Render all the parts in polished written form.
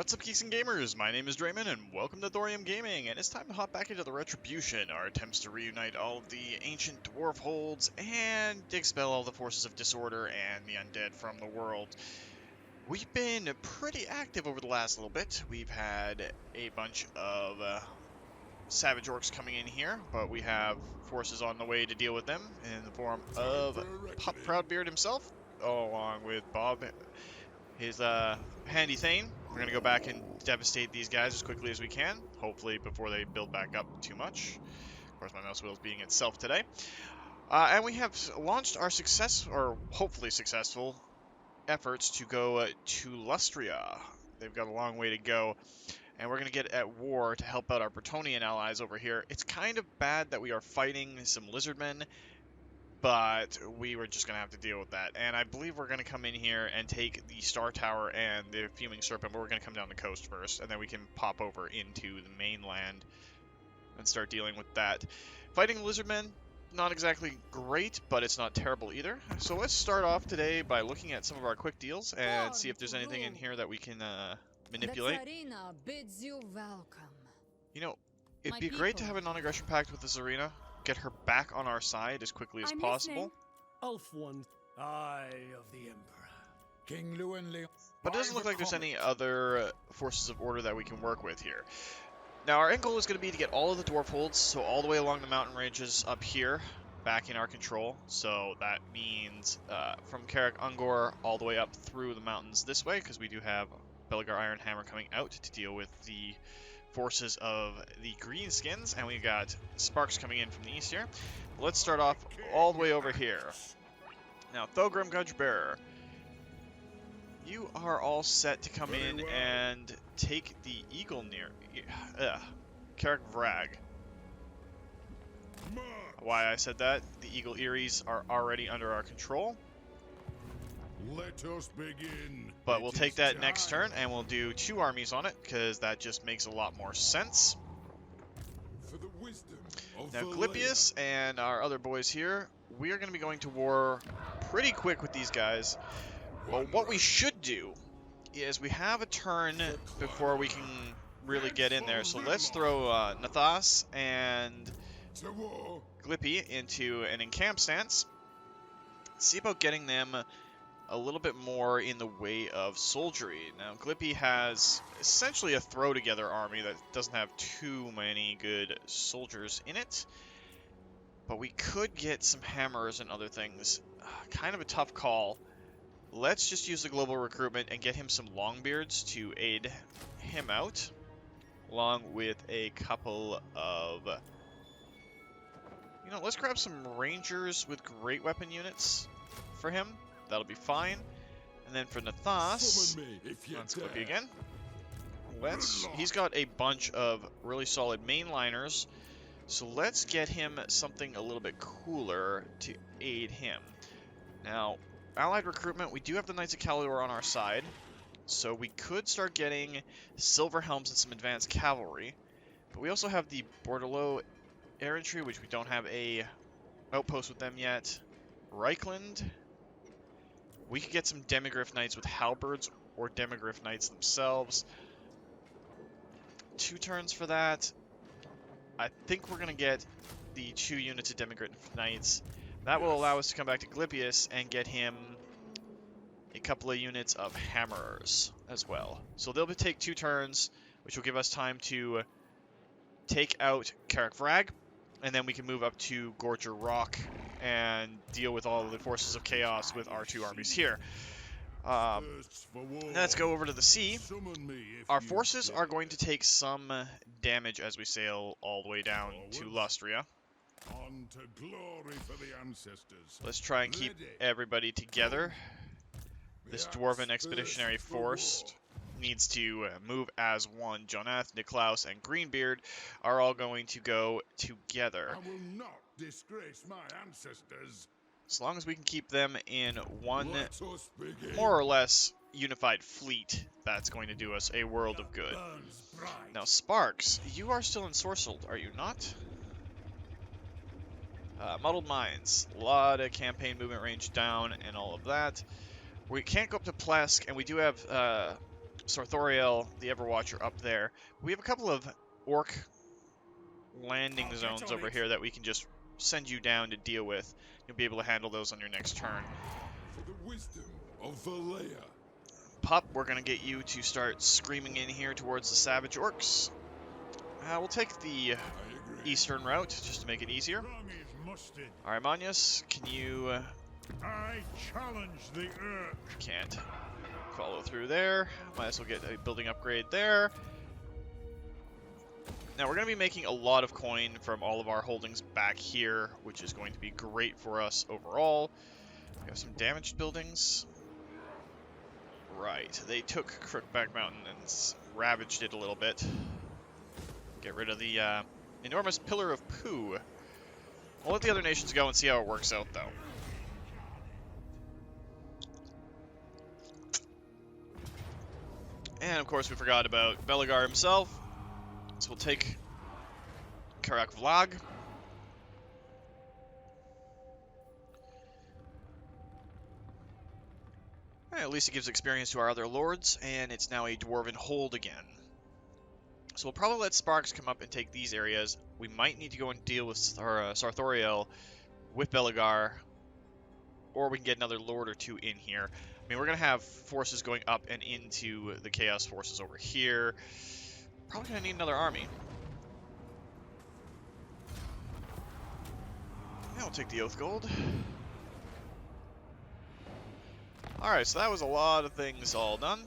What's up, geeks and gamers? My name is Drementfh, and welcome to Thorium Gaming, and it's time to hop back into the Retribution, our attempts to reunite all of the ancient dwarf holds and expel all the forces of disorder and the undead from the world. We've been pretty active over the last little bit. We've had a bunch of savage orcs coming in here, but we have forces on the way to deal with them in the form of Proudbeard himself, along with Bob, his handy Thane. We're going to go back and devastate these guys as quickly as we can, hopefully before they build back up too much. Of course, my mouse wheel is being itself today. And we have launched our hopefully successful, efforts to go to Lustria. They've got a long way to go, and we're going to get at war to help out our Brettonian allies over here. It's kind of bad that we are fighting some lizardmen, but we were just going to have to deal with that. And I believe we're going to come in here and take the Star Tower and the Fuming Serpent, but we're going to come down the coast first, and then we can pop over into the mainland and start dealing with that. Fighting lizardmen, not exactly great, but it's not terrible either. So let's start off today by looking at some of our quick deals and see if there's anything in here that we can manipulate. Bids you welcome. You know, it'd be great to have a non-aggression pact with this arena. Get her back on our side as quickly as possible. Ulf-One, Eye of the Emperor. King Llewellyn. But it doesn't look like there's any other forces of order that we can work with here. Now, our end goal is going to be to get all of the dwarf holds, so all the way along the mountain ranges up here, back in our control. So that means from Carrick Ungor all the way up through the mountains this way, because we do have Belegar Ironhammer coming out to deal with the forces of the greenskins, and we've got sparks coming in from the east here. Let's start off all the way over here. Now, Thorium Gudgebearer, you are all set to come in and take the eagle near Carrick Vrag. Why I said that, the Eagle Eries are already under our control. Let us begin. But we'll take that next turn, and we'll do 2 armies on it, because that just makes a lot more sense. For the wisdom of now, Glypius and our other boys here, we are going to be going to war pretty quick with these guys. Well, what we should do is we have a turn before we can really get in there. So let's throw Nathas and Glippy into an encamp stance. See about getting them a little bit more in the way of soldiery. Now, Glippy has essentially a throw-together army that doesn't have too many good soldiers in it. But we could get some hammers and other things. Kind of a tough call. Let's just use the global recruitment and get him some longbeards to aid him out. Along with a couple of... You know, let's grab some rangers with great weapon units for him. That'll be fine. And then for Nathas, let's Clippy again. He's got a bunch of really solid mainliners, so let's get him something a little bit cooler to aid him. Now, allied recruitment, we do have the Knights of Kalidor on our side, so we could start getting silver helms and some advanced cavalry. But we also have the Bordelot Errantry, which we don't have a outpost with them yet. Reichland. We could get some Demigryph Knights with halberds or Demigryph Knights themselves. 2 turns for that. I think we're going to get the 2 units of Demigryph Knights. That will allow us to come back to Glypius and get him a couple of units of Hammerers as well. So they'll take 2 turns, which will give us time to take out Carrick Vrag, and then we can move up to Gorger Rock and deal with all of the forces of chaos with our 2 armies here. Let's go over to the sea. Our forces are going to take some damage as we sail all the way down to Lustria. On to glory for the ancestors. Let's try and keep everybody together. This dwarven expeditionary force needs to move as one. Joneth, Niklaus, and Greenbeard are all going to go together. I will not disgrace my ancestors. As long as we can keep them in one more or less unified fleet, that's going to do us a world of good. Now, Sparks, you are still ensorcelled, are you not? Muddled Mines, a lot of campaign movement range down and all of that. We can't go up to Plesk, and we do have Sarthoriel, the Everwatcher, up there. We have a couple of orc landing zones over here that we can just send you down to deal with. You'll be able to handle those on your next turn. For the wisdom of Valea. Pup, we're going to get you to start screaming in here towards the savage orcs. We'll take the eastern route just to make it easier. Strong is mustard. Alright, Manius, can you... I challenge the earth. Can't follow through there. Might as well get a building upgrade there. Now we're going to be making a lot of coin from all of our holdings back here, which is going to be great for us overall. We have some damaged buildings. Right, they took Crookback Mountain and ravaged it a little bit. Get rid of the enormous Pillar of Poo. We'll let the other nations go and see how it works out, though. And, of course, we forgot about Belegar himself. So we'll take Karak Vlag. At least it gives experience to our other lords, and it's now a dwarven hold again. So we'll probably let Sparks come up and take these areas. We might need to go and deal with Sarthoriel with Belegar, or we can get another lord or two in here. I mean, we're going to have forces going up and into the Chaos forces over here. Probably going to need another army. Yeah, we'll take the Oath Gold. Alright, so that was a lot of things all done.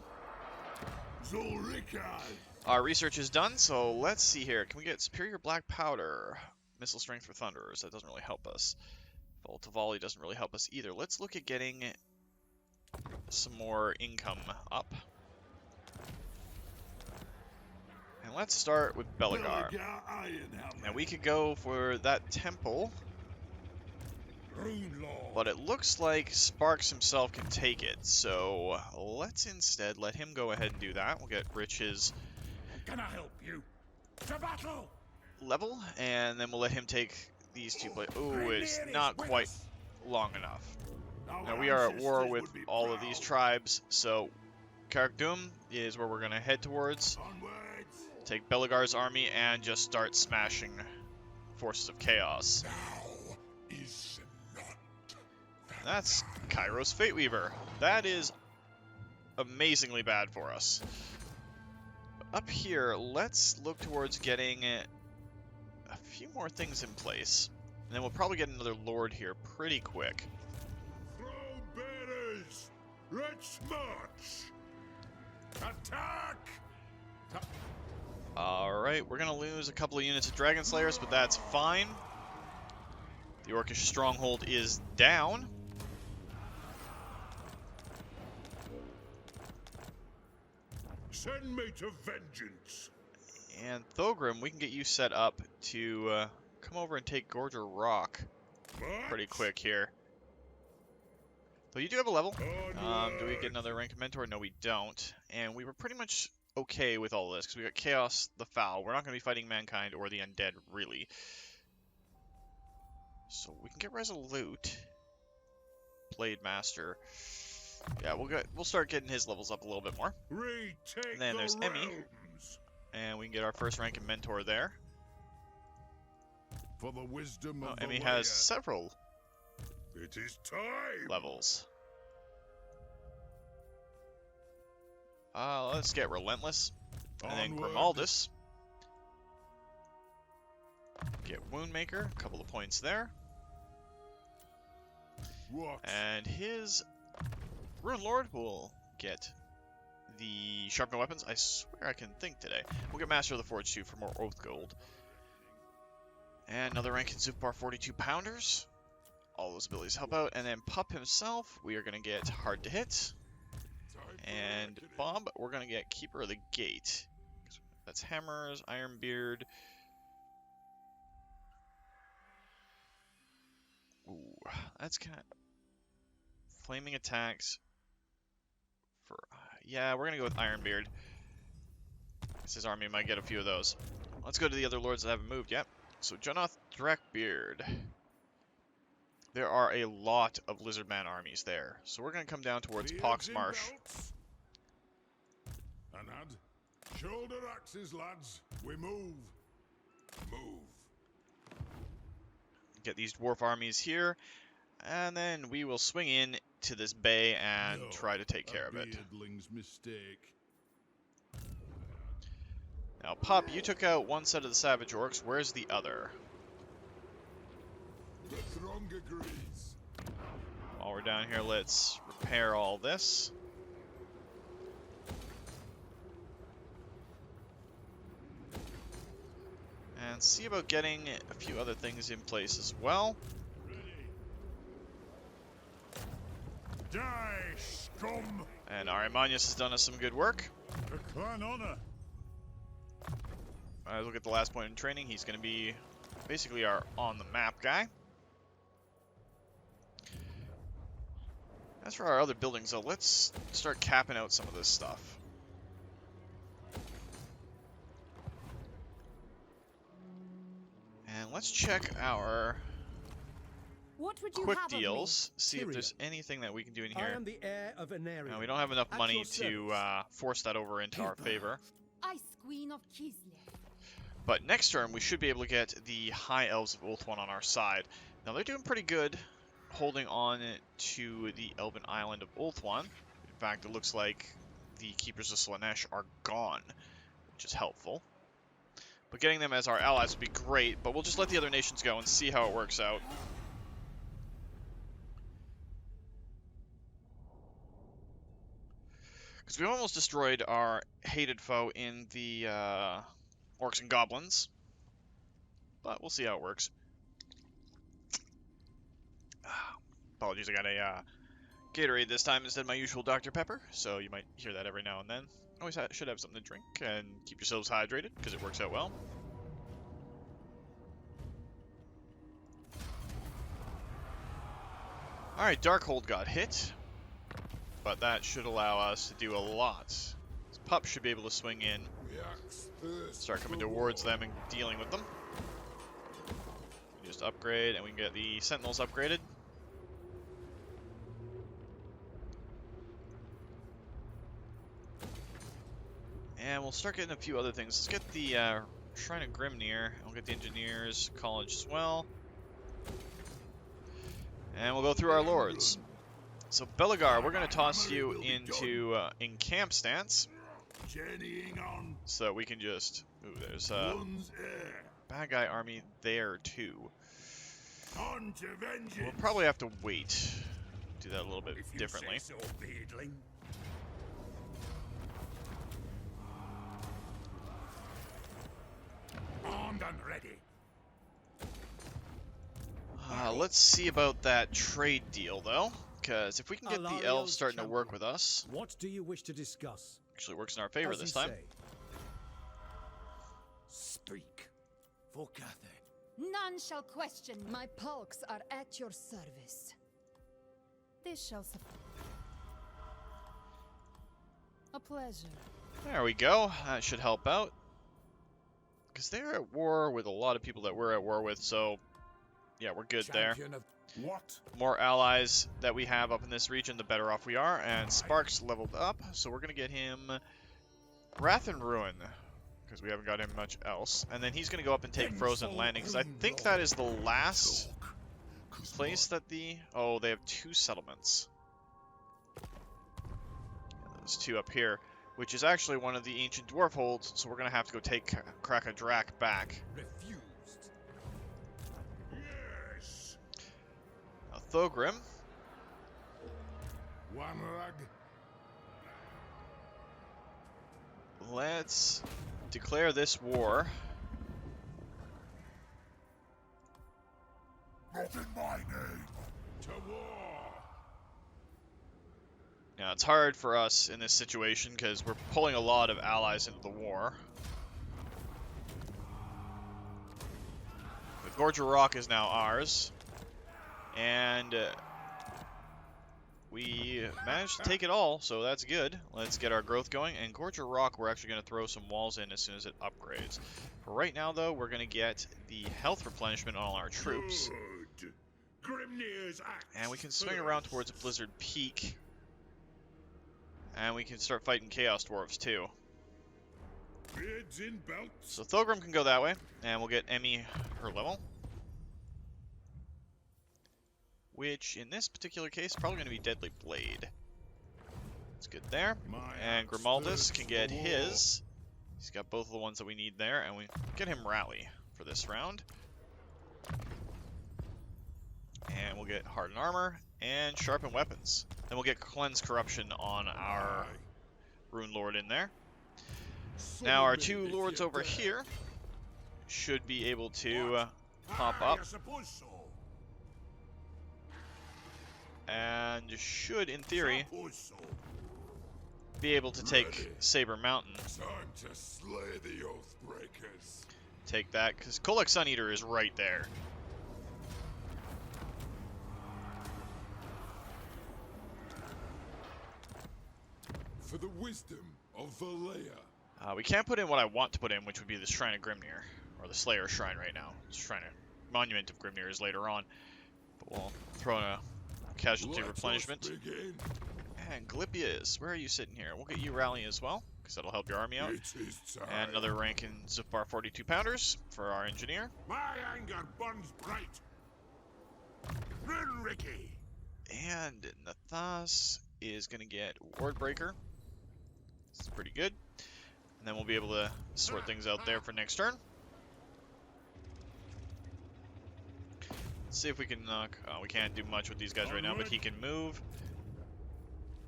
Our research is done, so let's see here. Can we get Superior Black Powder? Missile Strength for Thunderers. That doesn't really help us. Bolt of Volley doesn't really help us either. Let's look at getting some more income up. And let's start with Belegar. Now we could go for that temple, but it looks like Sparks himself can take it, so let's instead let him go ahead and do that. We'll get Rich his Can I help you? To battle! level, and then we'll let him take these two places. Oh, it's not quite long enough. Now we are at war with all of these tribes, so Karak is where we're going to head towards. Take Belegar's army and just start smashing forces of chaos. That's Kairos Fateweaver. That is amazingly bad for us. But up here, let's look towards getting a few more things in place. And then we'll probably get another lord here pretty quick. Throw bearers! Let's march! Attack! Alright, we're going to lose a couple of units of Dragon Slayers, but that's fine. The Orcish stronghold is down. Send me to vengeance! And Thogrim, we can get you set up to come over and take Gorger Rock pretty quick here. Though you do have a level. Do we get another rank of mentor? No, we don't. And we were pretty much okay with all this, because we got Chaos the Foul. We're not going to be fighting Mankind or the Undead, really. So we can get Resolute. Blade Master. Yeah, we'll start getting his levels up a little bit more. And then there's Emmy. And we can get our first rank of mentor there. For the wisdom of Emmy has several it is time. levels. Let's get Relentless. And then Grimaldus. Get Woundmaker, a couple of points there. What? And his Rune Lord will get the Sharpened Weapons. I swear I can think today. We'll get Master of the Forge too for more Oath Gold. And another rank in Zupar 42 Pounders. All those abilities help out. And then Pup himself, we are going to get Hard to Hit. And Bob, we're going to get Keeper of the Gate. That's Hammers, Ironbeard. Ooh, that's kind of... Flaming attacks. For yeah, we're going to go with Ironbeard. His army might get a few of those. Let's go to the other lords that haven't moved yet. So, Joneth Drakbeard. There are a lot of lizardman armies there. So we're going to come down towards Pox Marsh. Anad, shoulder axes, lads. We move. Move. Get these dwarf armies here, and then we will swing in to this bay and No, try to take care a of it. beardling's mistake. Now, Pup, you took out one set of the savage orcs. Where's the other? The throng agrees. While we're down here, let's repair all this. And see about getting a few other things in place as well. Die, scum! And Arimagnus has done us some good work. A clan honor. Look at the last point in training. He's going to be basically our on-the-map guy. As for our other buildings, though, let's start capping out some of this stuff. And let's check our What would you quick have deals, see if Tyrion. there's anything that we can do in I here. am the heir of Anarion. No, we don't have enough At money your to service. force that over into our favor. of me? Ice Queen of Kislev. But next turn, we should be able to get the High Elves of Ulthuan on our side. Now, they're doing pretty good holding on to the Elven Island of Ulthuan. In fact, it looks like the Keepers of Slaanesh are gone, which is helpful. But getting them as our allies would be great, but we'll just let the other nations go and see how it works out. Because we almost destroyed our hated foe in the Orcs and Goblins. But we'll see how it works. Apologies, I got a Gatorade this time instead of my usual Dr. Pepper, so you might hear that every now and then. Always should have something to drink and keep yourselves hydrated, because it works out well. Alright, Darkhold got hit, but that should allow us to do a lot. This Pup should be able to swing in, start coming towards them and dealing with them. Just upgrade, and we can get the Sentinels upgraded. And we'll start getting a few other things. Let's get the Shrine of Grimnir. We'll get the Engineers College as well. And we'll go through our lords. So Belegar, we're going to toss you into in camp stance. Journeying on. So that we can just... Ooh, there's a One's heir. bad guy army there too. On to vengeance. We'll probably have to wait. Do that a little bit If you differently. say so, beardling. Armed and ready. Let's see about that trade deal though. Because if we can get the Alario's elves starting to champion. work with us, What do you wish to discuss? actually works in our favor As this you time. say. Speak. For Cathay. None shall question. My palks are at your service. This shall suffice. A pleasure. There we go. That should help out. Because they're at war with a lot of people that we're at war with, so yeah, we're good there. Champion of What? More allies that we have up in this region, the better off we are. And Sparks leveled up, so we're going to get him Wrath and Ruin, because we haven't got him much else. And then he's going to go up and take Frozen Landing, because I think that is the last place that the... Oh, they have 2 settlements. There's 2 up here, which is actually one of the ancient dwarf holds, so we're going to have to go take Krakadrak back. refused. Yes. Now, Thogrim, One rag. let's declare this war. Not in my name. To war. Now, it's hard for us in this situation because we're pulling a lot of allies into the war. The Gorger Rock is now ours. And we managed to take it all, so that's good. Let's get our growth going. And Gorger Rock, we're actually going to throw some walls in as soon as it upgrades. For right now, though, we're going to get the health replenishment on all our troops. Good. Grimnir's axe. And we can swing around towards Blizzard Peak. And we can start fighting Chaos Dwarves, too. Beards in belts. So Thorium can go that way, and we'll get Emmy her level. Which, in this particular case, is probably going to be Deadly Blade. It's good there. And Grimaldus can get his. He's got both of the ones that we need there, and we get him Rally for this round. And we'll get Hardened Armor and Sharpened Weapons. Then we'll get Cleanse Corruption on our Rune Lord in there. Now our two lords over here should be able to pop up. And should, in theory, be able to take Saber Mountain. Time to slay the Oathbreakers. Take that, because Kolek Sun Eater is right there. For the wisdom of Valea. We can't put in what I want to put in, which would be the Shrine of Grimnir, or the Slayer Shrine right now. Shrine of Monument of Grimnir is later on, but we'll throw in a casualty replenishment. And Glypias, where are you sitting here? We'll get you Rally as well, because that'll help your army out. And another rank in Zufbar 42 pounders for our engineer. My anger burns bright. Run, Ricky. And Nathas is going to get Wardbreaker. This is pretty good. And then we'll be able to sort things out there for next turn. Let's see if we can knock. Oh, we can't do much with these guys right now, but he can move.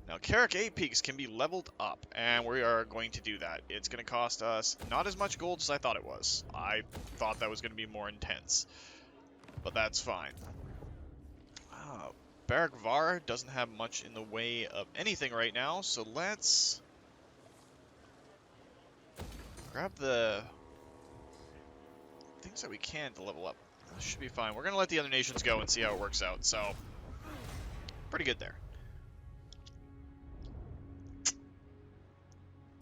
Now, Carrick 8 Peaks can be leveled up, and we are going to do that. It's going to cost us not as much gold as I thought it was. I thought that was going to be more intense, but that's fine. Belegar Ironhammer doesn't have much in the way of anything right now, so let's grab the things that we can to level up. This should be fine. We're going to let the other nations go and see how it works out, so pretty good there.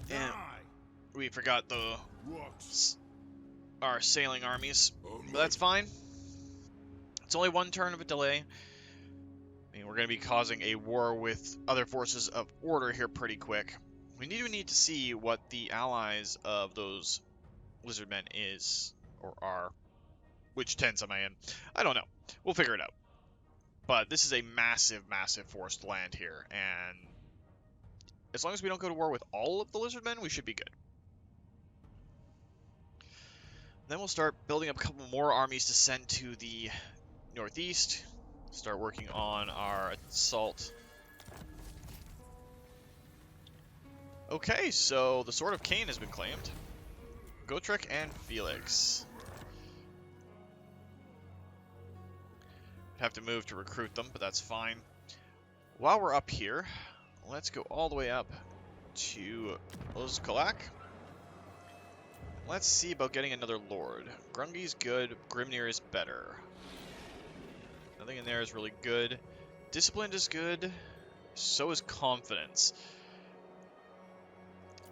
And we forgot our sailing armies, but that's fine. It's only one turn of a delay. I mean, we're going to be causing a war with other forces of order here pretty quick. We need to see what the allies of those lizardmen is, or are. Which tents am I in? I don't know. We'll figure it out. But this is a massive, massive forced land here, and as long as we don't go to war with all of the lizardmen, we should be good. Then we'll start building up a couple more armies to send to the northeast. Start working on our assault. Okay, so the Sword of Cain has been claimed. Gotrek and Felix. Have to move to recruit them, but that's fine. While we're up here, let's go all the way up to Ozkalak. Let's see about getting another lord. Grungi's good, Grimnir is better. Nothing in there is really good. Disciplined is good, so is Confidence.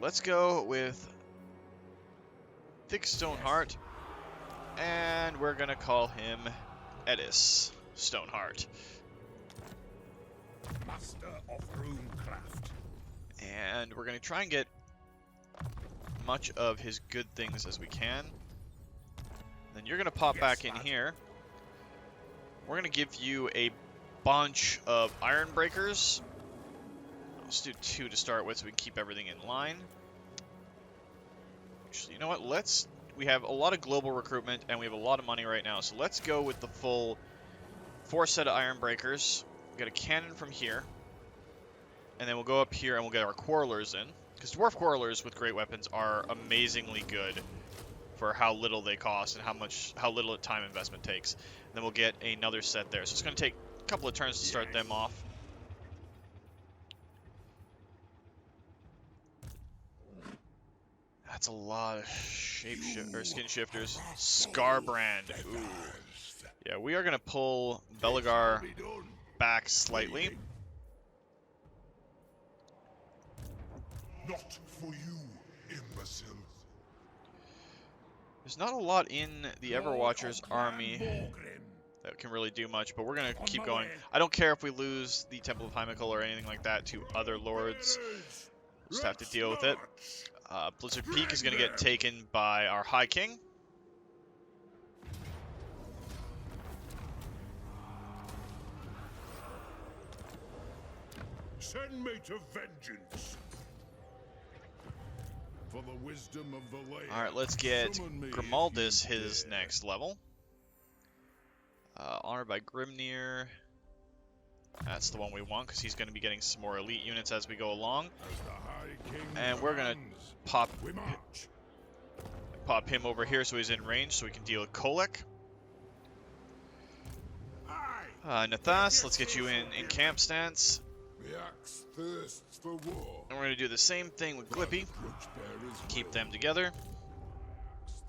Let's go with Thick Stoneheart, and we're gonna call him Edis Stoneheart. Master of Runecraft. And we're going to try and get much of his good things as we can. Then you're going to pop back in here. We're going to give you a bunch of Iron Breakers. Let's do 2 to start with so we can keep everything in line. Actually, you know what? We have a lot of global recruitment and we have a lot of money right now. So let's go with the full 4 set of Iron Breakers. We'll get a cannon from here. And then we'll go up here and we'll get our Quarrelers in. Because Dwarf Quarrelers with great weapons are amazingly good for how little they cost and how little time investment takes. And then we'll get another set there. So it's going to take a couple of turns to start them off. That's a lot of skin shifters. Scarbrand. Ooh. Yeah, we are going to pull Belegar back slightly. Not for you, imbecile. There's not a lot in the Everwatcher's army that can really do much, but we're going to keep going. I don't care if we lose the Temple of Heimikal or anything like that to other lords. Just have to deal with it. Blizzard Peak is going to get taken by our High King. Send me to vengeance. For the wisdom of the land. Alright, let's get Summon me if Grimaldus you his dare. next level. Honored by Grimnir. That's the one we want, because he's going to be getting some more elite units as we go along. As the High King And we're going to commands, we march. pop him over here so he's in range, so we can deal with Kolek. Nathas, let's get you in camp stance. The axe thirsts for war. And we're going to do the same thing with Glippy. Keep them together.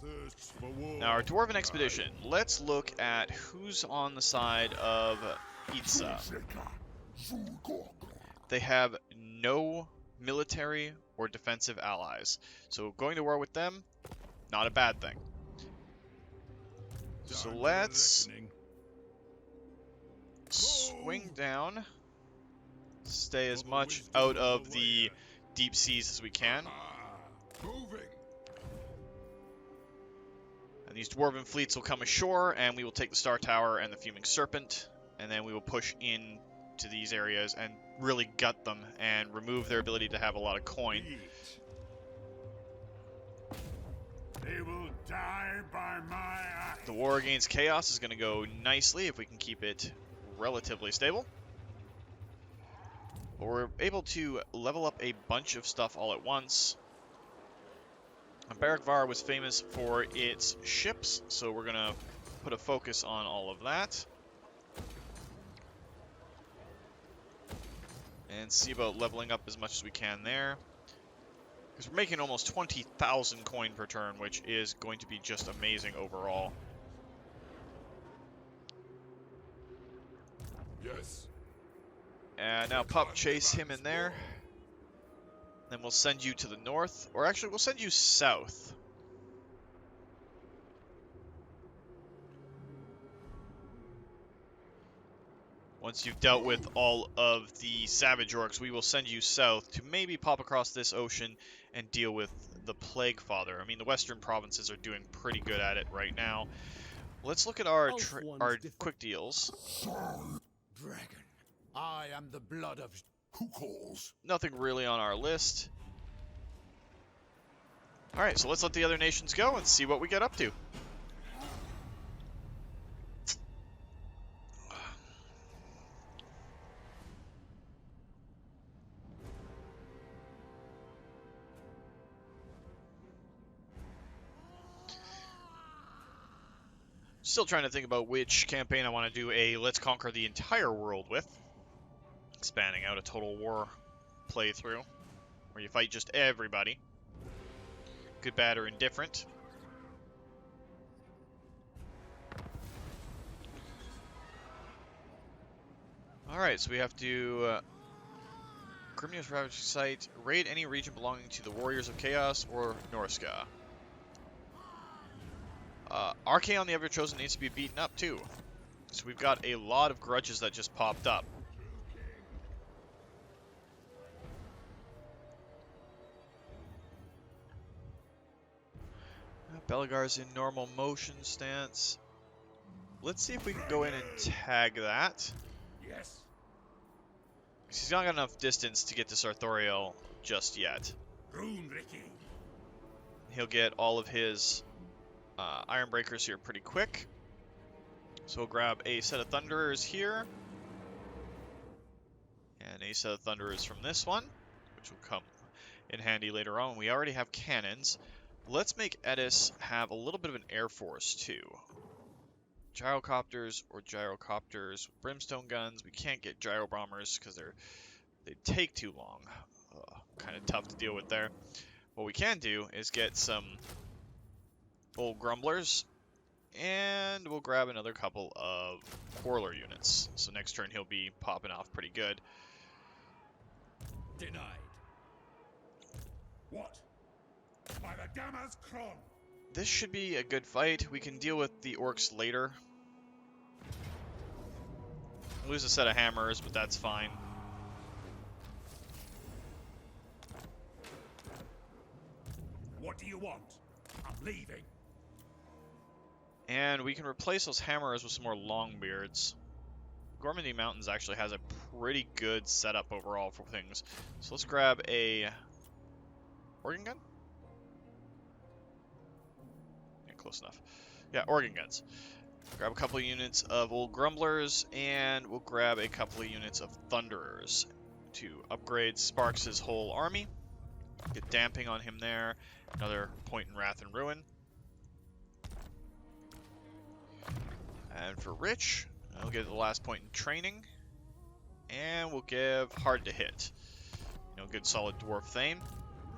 Thirsts for war. Now, our Dwarven expedition. Let's look at who's on the side of Itza. They have no military or defensive allies. So going to war with them, not a bad thing. So Time for let's the reckoning. swing down. Stay as much out of the deep seas as we can. Moving. And these dwarven fleets will come ashore, and we will take the Star Tower and the Fuming Serpent, and then we will push in to these areas and really gut them and remove their ability to have a lot of coin. They will die by my axe. The war against chaos is going to go nicely if we can keep it relatively stable. But we're able to level up a bunch of stuff all at once. Belegar was famous for its ships, so we're going to put a focus on all of that. And see about leveling up as much as we can there. Because we're making almost 20,000 coin per turn, which is going to be just amazing overall. Yes. And now Pup, chase him in there. Then we'll send you to the north. Or actually, we'll send you south. Once you've dealt with all of the Savage Orcs, we will send you south to maybe pop across this ocean and deal with the Plague Father. I mean, the western provinces are doing pretty good at it right now. Let's look at our quick deals. Dragon, I am the blood of... Who calls? Nothing really on our list. Alright, so let's let the other nations go and see what we get up to. Still trying to think about which campaign I want to do a Let's Conquer the Entire World with. Expanding out a Total War playthrough, where you fight just everybody. Good, bad, or indifferent. Alright, so we have to... Grimnir's Ravaged Site. Raid any region belonging to the Warriors of Chaos or Norska. Archaon the Ever-Chosen needs to be beaten up too. So we've got a lot of grudges that just popped up. Belegar's in normal motion stance. Let's see if we can go in and tag that. Yes. He's not got enough distance to get to Sartorial just yet. He'll get all of his Iron Breakers here pretty quick. So we'll grab a set of Thunderers here. And a set of Thunderers from this one, which will come in handy later on. We already have cannons. Let's make Edis have a little bit of an air force too. Gyrocopters or gyrocopters with brimstone guns. We can't get gyro bombers because they take too long. Kind of tough to deal with there. What we can do is get some old grumblers, and we'll grab another couple of Quarler units. So next turn he'll be popping off pretty good. Denied. What? By the Gamma's Kron. This should be a good fight. We can deal with the orcs later. Lose a set of hammers, but that's fine. What do you want? I'm leaving. And we can replace those hammers with some more longbeards. Gormandy Mountains actually has a pretty good setup overall for things. So let's grab a organ gun? Yeah, close enough. Yeah, organ guns. Grab a couple of units of old grumblers, and we'll grab a couple of units of thunderers to upgrade Sparks' whole army. Get damping on him there. Another point in Wrath and Ruin. And for Rich, we'll get the last point in training. And we'll give hard to hit. You know, good solid dwarf thane.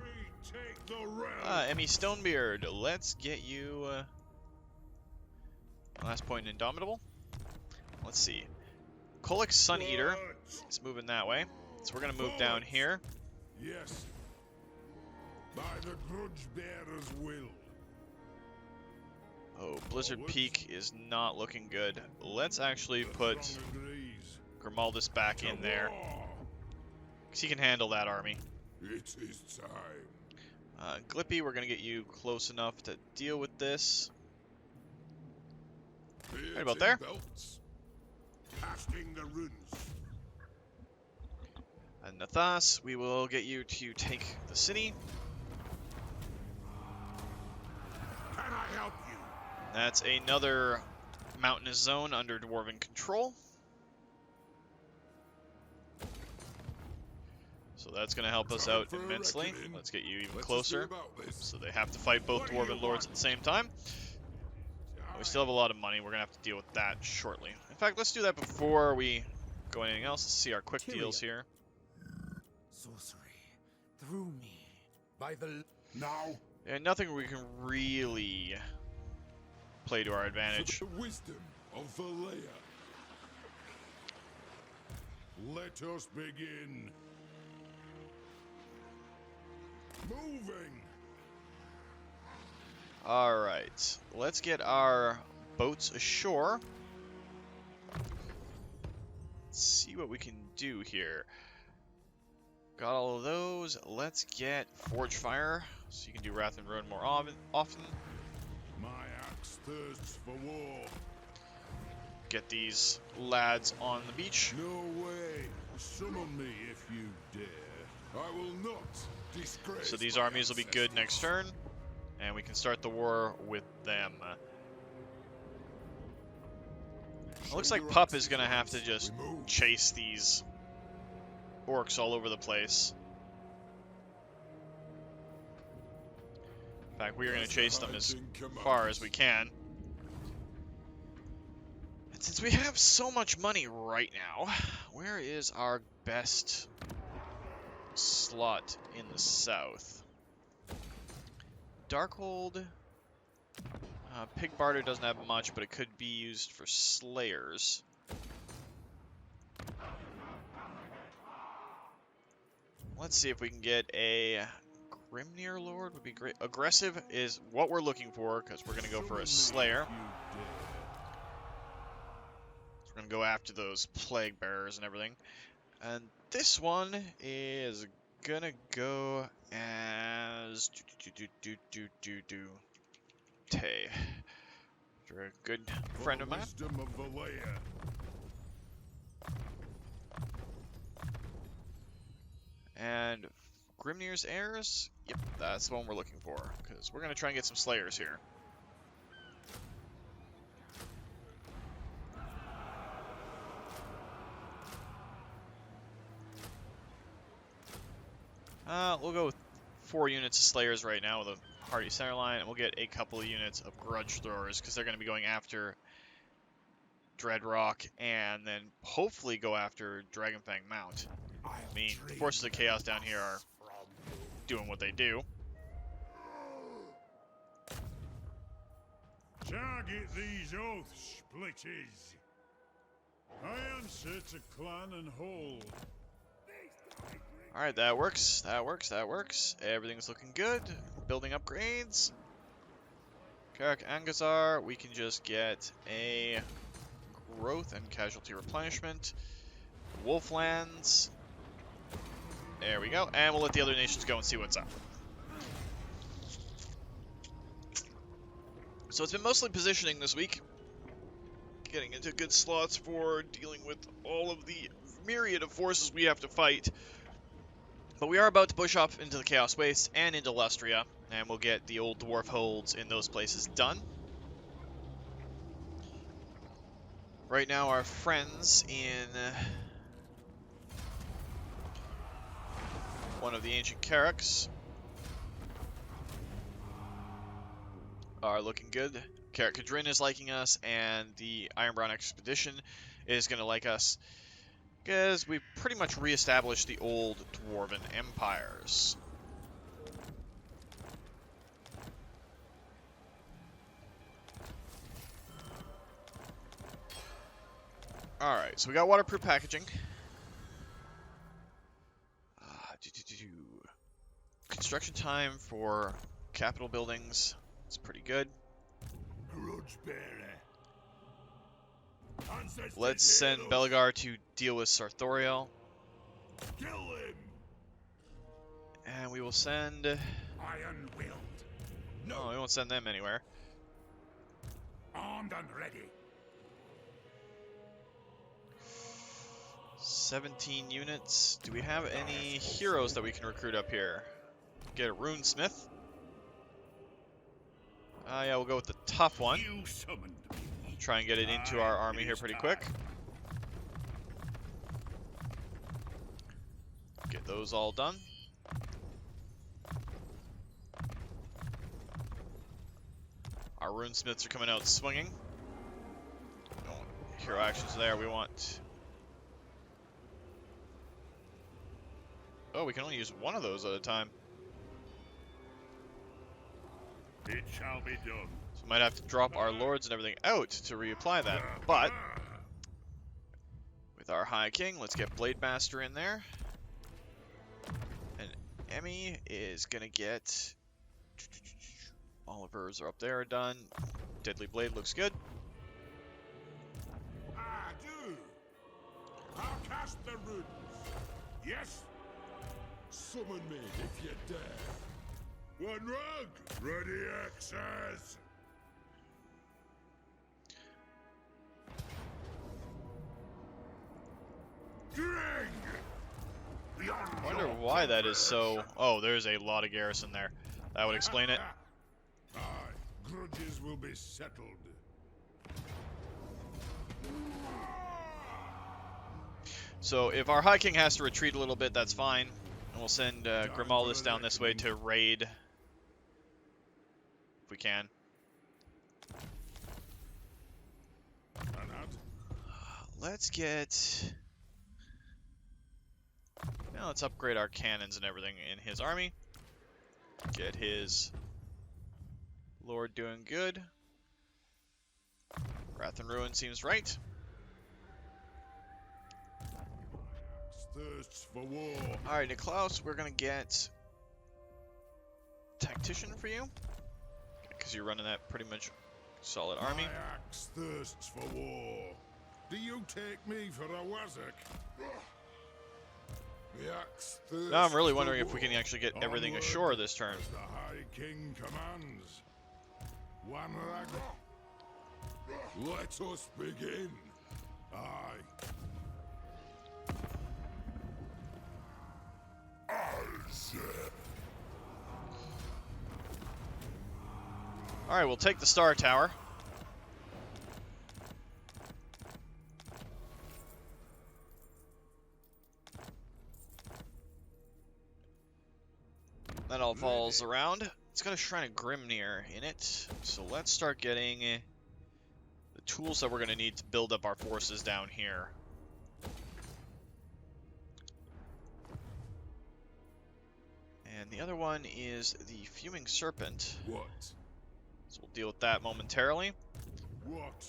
Retake the realm. Emmy Stonebeard, let's get you last point in Indomitable. Let's see. Kolek Sun Eater is moving that way. So we're going to move down here. Yes. By the grudge bearer's will. Oh, Blizzard Peak is not looking good. Let's actually put Strong agrees. Grimaldus back in there, because he can handle that army. It is time. Glippy, we're going to get you close enough to deal with this. Right about there. Belts. Casting the runes. And Nathas, we will get you to take the city. Can I help you? That's another mountainous zone under dwarven control. So that's going to help us out immensely. Let's get you even closer. So they have to fight both dwarven lords at the same time. We still have a lot of money. We're going to have to deal with that shortly. In fact, let's do that before we go anything else. Let's see our quick deals here. Sorcery. Through me. By the... Now. And nothing we can really play to our advantage. For the wisdom of Valea. Let us begin. Moving. Alright, let's get our boats ashore. Let's see what we can do here. Got all of those. Let's get Forge Fire, so you can do Wrath and Ruin more often. My axe thirsts for war. Get these lads on the beach. No way. Summon me if you dare. I will not disgrace. So these my armies will be good next turn, and we can start the war with them. It looks like Pup is going to have to just chase these orcs all over the place. In fact, we are going to chase them as far as we can. And since we have so much money right now, where is our best slot in the south? Darkhold. Pig Barter doesn't have much, but it could be used for Slayers. Let's see if we can get a Grimnir Lord. Would be great. Aggressive is what we're looking for, because we're going to go for a Slayer. So we're going to go after those Plague Bearers and everything. And this one is going to go as... Tay. You're a good friend of mine. Wisdom of Valea. And Grimnir's Heirs? Yep, that's the one we're looking for, because we're going to try and get some Slayers here. We'll go with 4 units of Slayers right now with a Hardy Centerline, and we'll get a couple of units of Grudge Throwers, because they're going to be going after Dreadrock, and then hopefully go after Dragonfang Mount. I mean, the Forces of Chaos down here are doing what they do. Target these oath splitters. I answer to clan and hold. Alright, that works. That works. That works. Everything's looking good. Building upgrades. Karak Angazar, we can just get a growth and casualty replenishment. Wolflands. There we go. And we'll let the other nations go and see what's up. So it's been mostly positioning this week, getting into good slots for dealing with all of the myriad of forces we have to fight. But we are about to push up into the Chaos Wastes and into Lustria, and we'll get the old dwarf holds in those places done. Right now our friends in one of the ancient Carracks are looking good. Carrack Kadrin is liking us, and the Ironbound Expedition is going to like us, because we pretty much reestablished the old dwarven empires. Alright, so we got waterproof packaging. Construction time for capital buildings is pretty good. Let's send Belegar to deal with Sarthoriel. Kill him. And we will send... Iron willed. No, we won't send them anywhere. Armed and ready. 17 units. Do we have any heroes that we can recruit up here? Get a runesmith. Yeah, we'll go with the tough one. You summoned me. Try and get it into our army here pretty quick. Get those all done. Our runesmiths are coming out swinging. Don't want hero actions there. We want... Oh, we can only use one of those at a time. It shall be done. So we might have to drop our lords and everything out to reapply that. But with our High King, let's get Blademaster in there. And Emmy is gonna get... All of hers are up there, done. Deadly Blade looks good. I do. I'll cast the runes. Yes. Summon me if you dare. One rug. Ready access. Drang. I wonder why that is so... Oh, there's a lot of garrison there. That would explain it. Aye, grudges will be settled. So if our High King has to retreat a little bit, that's fine. And we'll send Grimaldus down this way to raid. If we can. Let's get... Now let's upgrade our cannons and everything in his army. Get his lord doing good. Wrath and Ruin seems right. Thirsts for war. Alright, Niklaus, we're gonna get Tactician for you. Because you're running that pretty much solid army. My axe thirsts for war. Do you take me for a wazzock? The axe thirsts Now I'm really for wondering if we war. can actually get everything Onward ashore this turn. as the High King commands. One rag. Let us begin. Aye. Alright, we'll take the Star Tower. That all falls around. It's got a Shrine of Grimnir in it. So let's start getting the tools that we're going to need to build up our forces down here. And the other one is the Fuming Serpent. What? So we'll deal with that momentarily. What?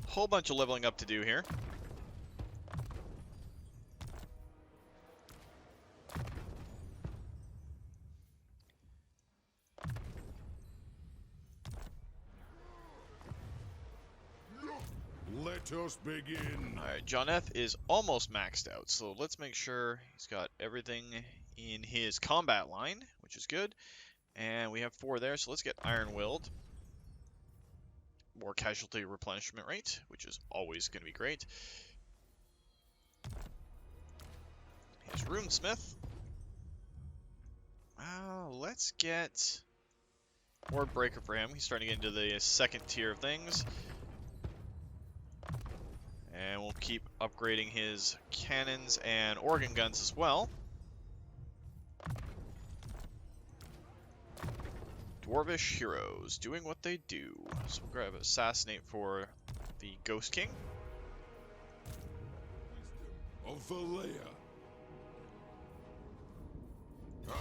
Whole bunch of leveling up to do here. Let us begin. Alright, Joneth is almost maxed out, so let's make sure he's got everything in his combat line. which is good. And we have 4 there, so let's get Iron-Willed. More casualty replenishment rate, which is always going to be great. Here's Runesmith. Let's get Ward Breaker for him. He's starting to get into the second tier of things. And we'll keep upgrading his cannons and organ guns as well. Dwarvish heroes doing what they do. So we'll grab Assassinate for the Ghost King. Of Valea. Aye,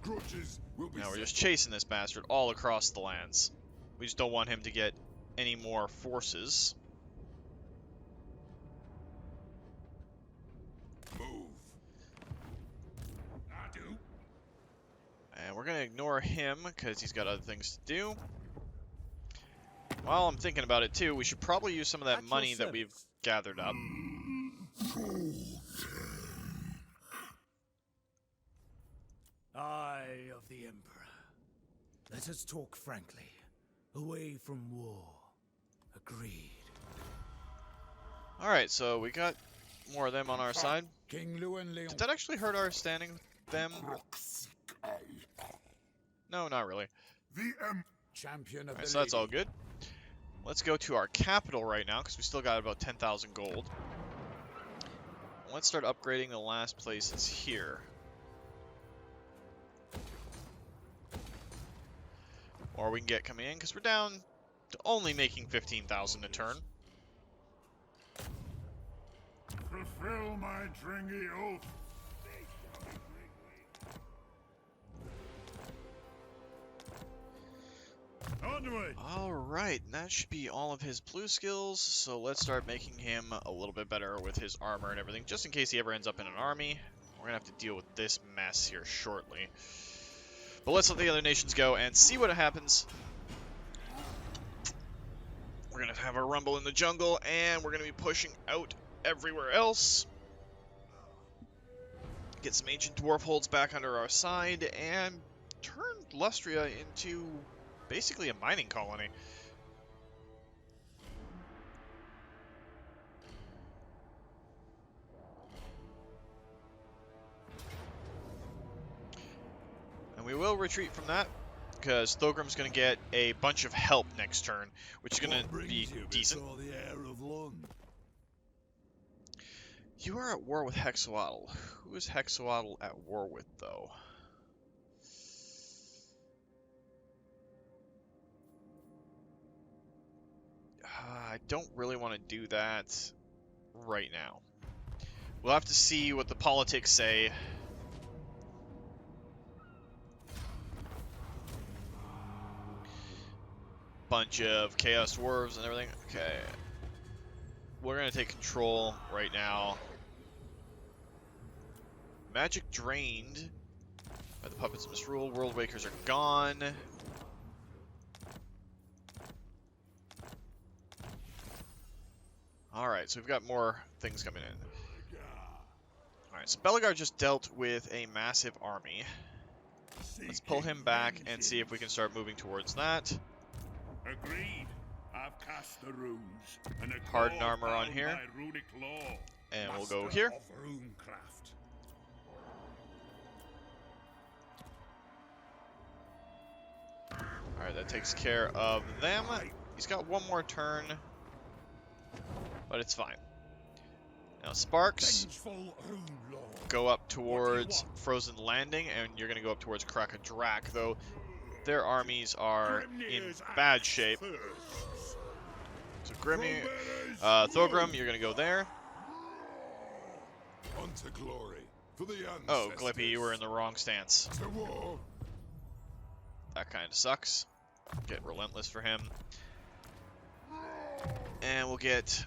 grudges will be Now we're just settled. chasing this bastard all across the lands. We just don't want him to get any more forces. Move. I do. And we're going to ignore him because he's got other things to do. While I'm thinking about it too, we should probably use some of that At your money that we've service. gathered up. Eye of the Emperor. Let us talk frankly. Away from war. Agreed. Alright, so we got more of them on our side. King Llewellyn Leon. Did that actually hurt our standing with them? No, not really. The Champion of Alright, the so that's all lady. good. Let's go to our capital right now, because we still got about 10,000 gold. Let's start upgrading the last places here. Or we can get coming in, because we're down to only making 15,000 a turn. fulfill my dringy oath. Onward! Alright, that should be all of his blue skills, so let's start making him a little bit better with his armor and everything, just in case he ever ends up in an army. We're gonna have to deal with this mess here shortly. But let's let the other nations go and see what happens. We're gonna have our rumble in the jungle, and we're gonna be pushing out everywhere else. Get some ancient dwarf holds back under our side, and turn Lustria into basically a mining colony. And we will retreat from that, because Thogrim's going to get a bunch of help next turn, which is going to be decent. The air of Lund. You are at war with Hexawaddle. Who is Hexawaddle at war with, though? I don't really want to do that right now. We'll have to see what the politics say. Bunch of Chaos Dwarves and everything. Okay. We're going to take control right now. Magic drained by the Puppets of Misrule. World Wakers are gone. Alright, so we've got more things coming in. Alright, so Belegar just dealt with a massive army. Let's pull him back and see if we can start moving towards that. Agreed. I've cast the runes. And a Hardened claw armor on bound here. by runic law. And we'll go Master here. of runecraft. Alright, that takes care of them. He's got one more turn, but it's fine. Now Sparks, Vengeful rune lord. go up towards Frozen Landing, and you're going to go up towards Krakadrak, though their armies are in Grimnir's bad axe shape. first. So Grimnir, Crowbearers, Thorgrim, you're going to go there. Unto glory. For the Oh, ancestors. Glippy, you were in the wrong stance. To war. That kind of sucks. Get Relentless for him. And we'll get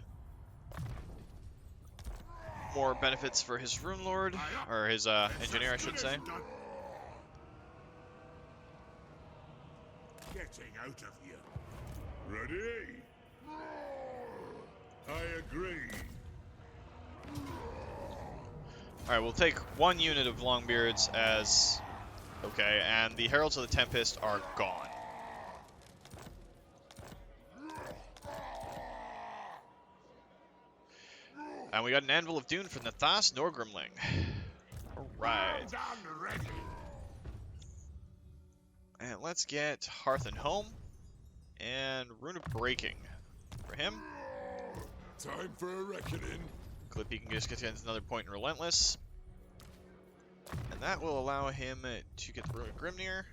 more benefits for his Rune Lord, or his Engineer, I should say. Getting out of here. Ready? I agree. Alright, we'll take one unit of Longbeards as Okay, and the Heralds of the Tempest are gone. And we got an Anvil of Dune from the Thas Norgrimling. Alright. And let's get Hearth and Home and Rune of Breaking for him. Time for a reckoning. Clippy can just get to another point in Relentless. And that will allow him to get the Rune of Grimnir.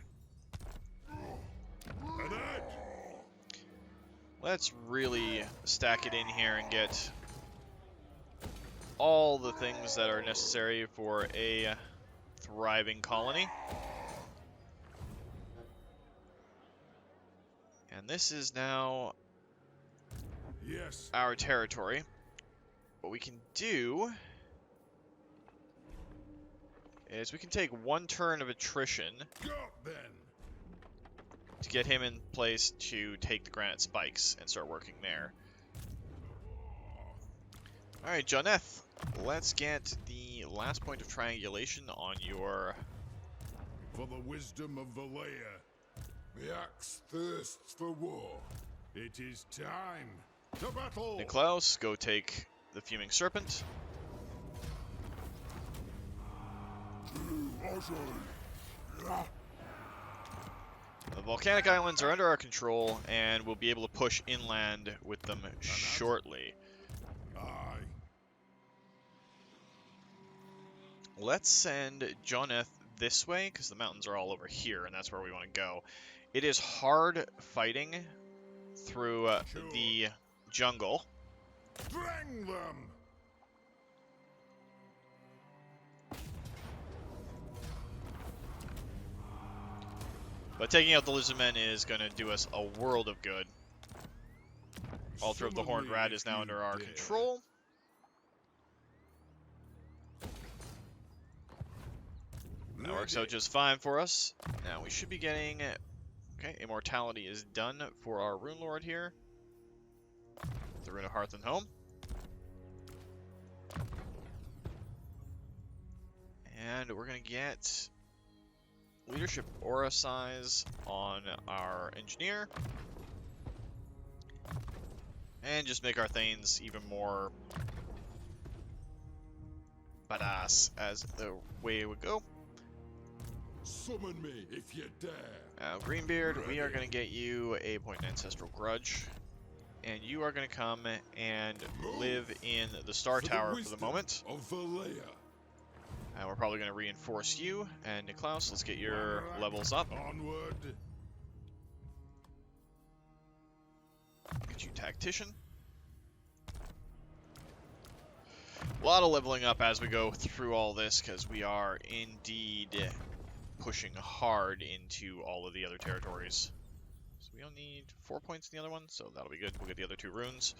Let's really stack it in here and get all the things that are necessary for a thriving colony. And this is now our territory. What we can do is we can take one turn of attrition to get him in place to take the granite spikes and start working there. Alright, Joneth, let's get the last point of triangulation on your... For the wisdom of Valea, the axe thirsts for war. It is time to battle! Niklaus, go take the Fuming Serpent. The volcanic islands are under our control, and we'll be able to push inland with them shortly. Aye. Let's send Joneth this way, because the mountains are all over here, and that's where we want to go. It is hard fighting through the jungle. Drang them! But taking out the lizardmen is going to do us a world of good. Altar of the Horned Rat is now under our control. That works out just fine for us. Now we should be getting... Okay, Immortality is done for our Rune Lord here. The Rune of Hearth and Home. And we're going to get Leadership Aura Size on our Engineer. And just make our Thanes even more badass as the way it would go. Summon me if you dare. Now, Greenbeard, we are going to get you a point in Ancestral Grudge. And you are going to come and live in the Star Tower for the moment. Of Valea. And we're probably going to reinforce you. And Niklaus, let's get your levels up. Onward. Get you Tactician. A lot of leveling up as we go through all this, because we are indeed pushing hard into all of the other territories. So we only need 4 points in the other one, so that'll be good. We'll get the other 2 runes.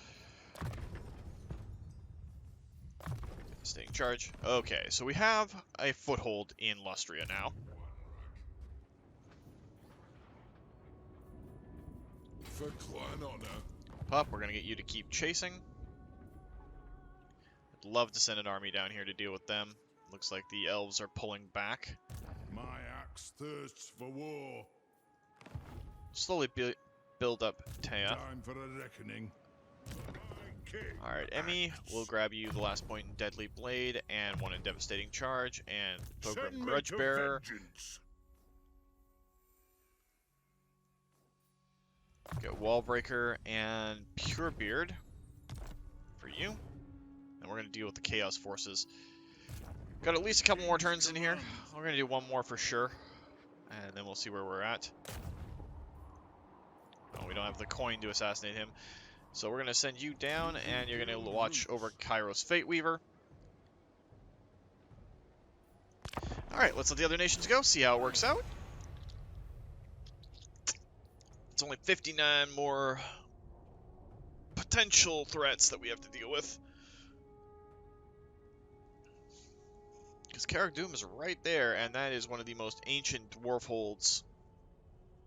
Staying charge. Okay, so we have a foothold in Lustria now. For clan honor. Pup, we're going to get you to keep chasing. I'd love to send an army down here to deal with them. Looks like the elves are pulling back. My axe thirsts for war. Slowly build up Taya. Time for a reckoning. Alright, Emmy, we'll grab you the last point in Deadly Blade, and 1 in Devastating Charge, and Pilgrim Grudge Bearer. Get Wallbreaker and Purebeard for you. And we're going to deal with the Chaos Forces. Got at least a couple more turns in here. We're going to do one more for sure. And then we'll see where we're at. Oh, we don't have the coin to assassinate him. So we're going to send you down, and you're going to watch over Kairos Fate Weaver. Alright, let's let the other nations go, see how it works out. It's only 59 more potential threats that we have to deal with. Because Carrick Doom is right there, and that is one of the most ancient dwarf holds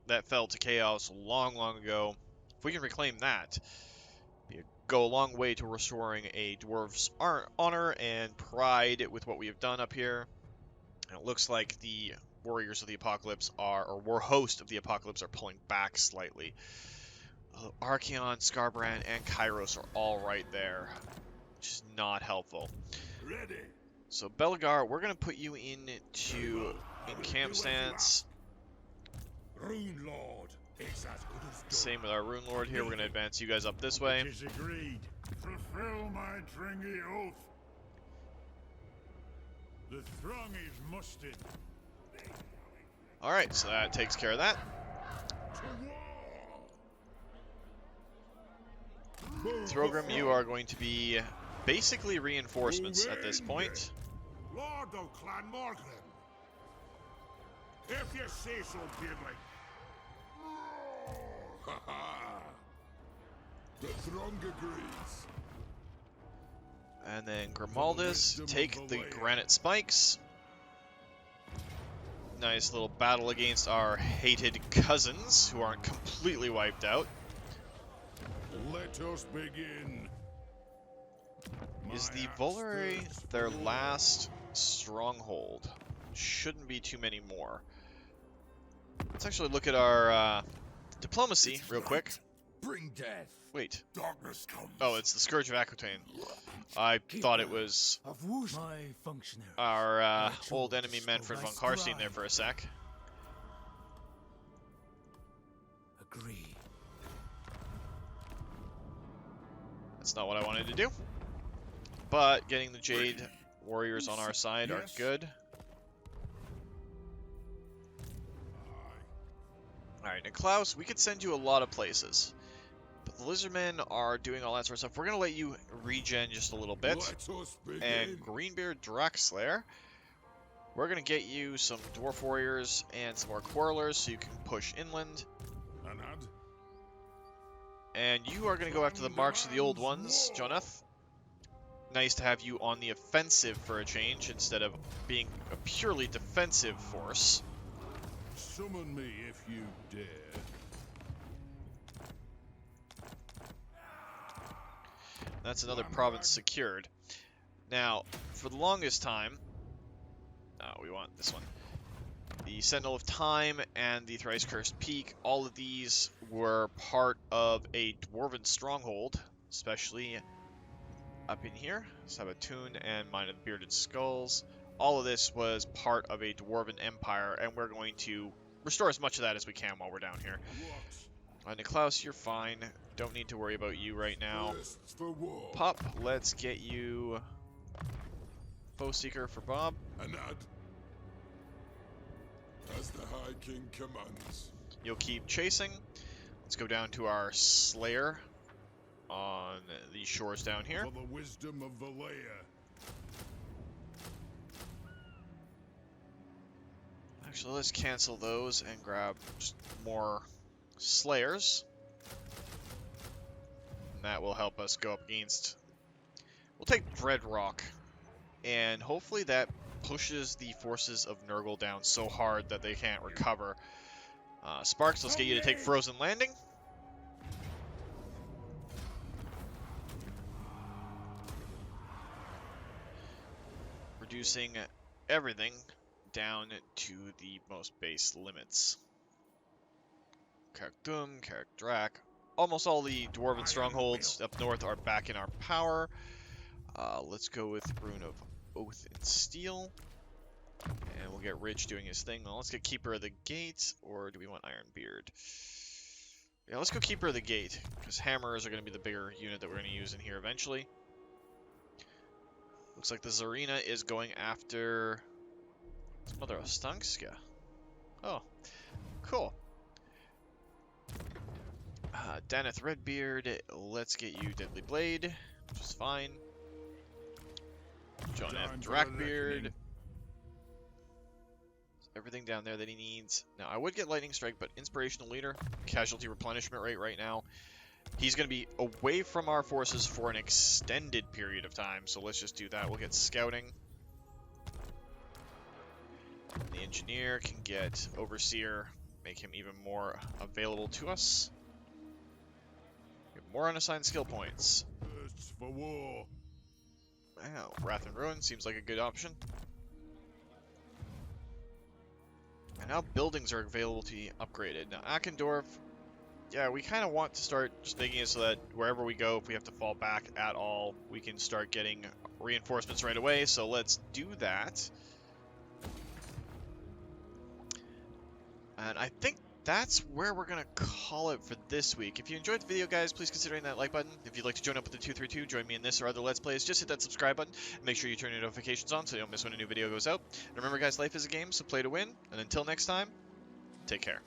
that fell to chaos long, long ago. If we can reclaim that, it'll go a long way to restoring a dwarf's honor and pride with what we have done up here. And it looks like the warriors of the apocalypse are, or war host of the apocalypse are pulling back slightly. Archeon, Scarbrand, and Kairos are all right there, which is not helpful. Ready. So Belegar, we're gonna put you into camp stance. Rune Lord is as good as done. Same with our Rune Lord here. We're gonna advance you guys up this way. It is agreed. Fulfill my dringy oath. The throng is mustered. All right, so that takes care of that. To war! Thorgrim, you are going to be basically reinforcements at this point. Lord of Clan Morgan. If you say so, Beardling. Ha ha! The throng agrees. And then Grimaldus, take the granite spikes. Nice little battle against our hated cousins, who aren't completely wiped out. Let us begin. Is My the axe Volare thirsts their for war. last stronghold? Shouldn't be too many more. Let's actually look at our diplomacy It's real quick. right. Bring death. Wait. Darkness comes. Oh, it's the Scourge of Aquitaine. I thought it was Of Woosh. My functionary. our old enemy Manfred von Karstein there for a sec. Agree. That's not what I wanted to do. But getting the Jade warriors on our side are Yes. good. Alright, and Klaus, we could send you a lot of places. But the lizardmen are doing all that sort of stuff. We're going to let you regen just a little bit. Let us begin. And Greenbeard Draxlair, we're going to get you some dwarf warriors and some more quarrelers so you can push inland. Anad. And you are going to go after the marks of the old ones, Joneth. Nice to have you on the offensive for a change instead of being a purely defensive force. Summon me if you dare. That's another province secured. Now, for the longest time, we want this one. The Sentinel of Time and the Thrice Cursed Peak, all of these were part of a dwarven stronghold, especially up in here. Sabatun and Mine of the Bearded Skulls. All of this was part of a dwarven empire, and we're going to restore as much of that as we can while we're down here. What? Niklaus, you're fine. Don't need to worry about you right now. Thirsts for war. Pup, let's get you Foe Seeker for Bob. Anad. As the High King commands. You'll keep chasing. Let's go down to our Slayer on the shores down here. For the wisdom of Valea. Actually, let's cancel those and grab just more Slayers. And that will help us go up against... We'll take Dreadrock. And hopefully that pushes the forces of Nurgle down so hard that they can't recover. Sparks, let's get you to take Frozen Landing. Reducing everything down to the most base limits. Carrick-Dum, Carrick-Drak. Almost all the Dwarven strongholds up north are back in our power. Let's go with Rune of Oath and Steel. And we'll get Ridge doing his thing. Well, let's get Keeper of the Gate, or do we want Ironbeard? Yeah, let's go Keeper of the Gate, because Hammers are going to be the bigger unit that we're going to use in here eventually. Looks like the Zarina is going after Mother of Stanska. Oh, cool. Joneth Drakbeard, let's get you Deadly Blade, which is fine. Joneth Drakbeard. Everything down there that he needs. Now, I would get Lightning Strike, but Inspirational Leader, casualty replenishment rate right now. He's going to be away from our forces for an extended period of time, so let's just do that. We'll get Scouting. The Engineer can get Overseer, make him even more available to us. Get more unassigned skill points. Thirsts for war. Wow, Wrath and Ruin seems like a good option. now buildings are available to be upgraded. Now, Akendorf, yeah, we kind of want to start just making it so that wherever we go, if we have to fall back at all, we can start getting reinforcements right away. So let's do that. And I think that's where we're going to call it for this week. If you enjoyed the video, guys, please consider hitting that like button. If you'd like to join up with the 232, join me in this or other Let's Plays, just hit that subscribe button. And make sure you turn your notifications on so you don't miss when a new video goes out. And remember, guys, life is a game, so play to win. And until next time, take care.